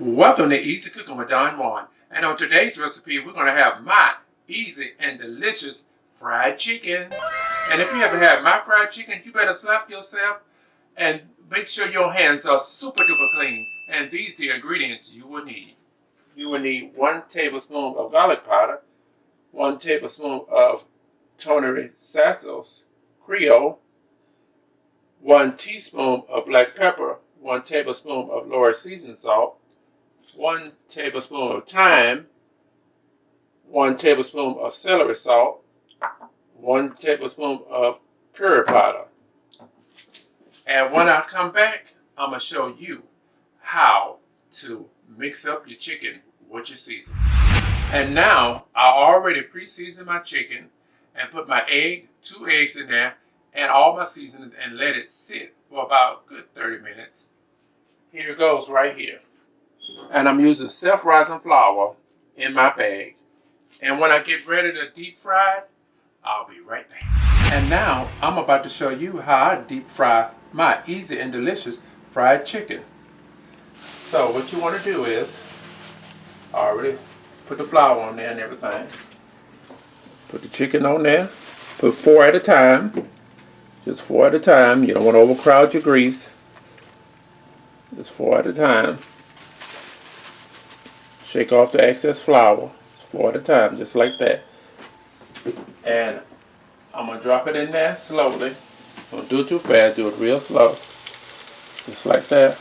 Welcome to Easy Cooking with Don Juan. And on today's recipe, we're going to have my easy and delicious fried chicken. And if you haven't had my fried chicken, you better slap yourself and make sure your hands are super duper clean. And these are the ingredients you will need. You will need 1 tablespoon of garlic powder, 1 tablespoon of Tony Sasso's Creole, 1 teaspoon of black pepper, 1 tablespoon of Lord seasoned salt, 1 tablespoon of thyme, 1 tablespoon of celery salt, 1 tablespoon of curry powder. And when I come back, I'm going to show you how to mix up your chicken with your seasoning. And now, I already pre-seasoned my chicken and put my 2 eggs in there and all my seasonings and let it sit for about a good 30 minutes. Here it goes right here. And I'm using self-rising flour in my bag. And when I get ready to deep fry it, I'll be right back. And now I'm about to show you how I deep fry my easy and delicious fried chicken. So what you want to do is, I already put the flour on there and everything. Put the chicken on there. Put 4 at a time. Just 4 at a time. You don't want to overcrowd your grease. Just 4 at a time. Shake off the excess flour. 4 at a time, just like that. And I'm going to drop it in there slowly. Don't do it too fast, do it real slow. Just like that.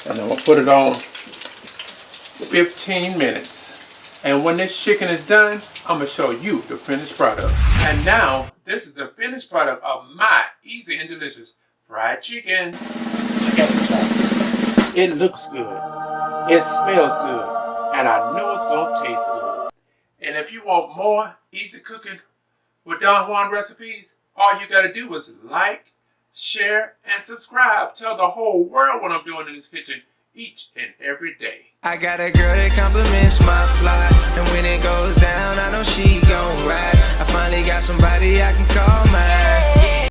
And I'm going to put it on 15 minutes. And when this chicken is done, I'm going to show you the finished product. And now, this is the finished product of my easy and delicious fried chicken. Look at it. It looks good. It smells good. And I know it's going to taste good. And if you want more easy cooking with Don Juan recipes, all you got to do is like, share, and subscribe. Tell the whole world what I'm doing in this kitchen each and every day. I got a girl that compliments my fly, and when it goes down, I know she gon' ride. I finally got somebody I can call mine.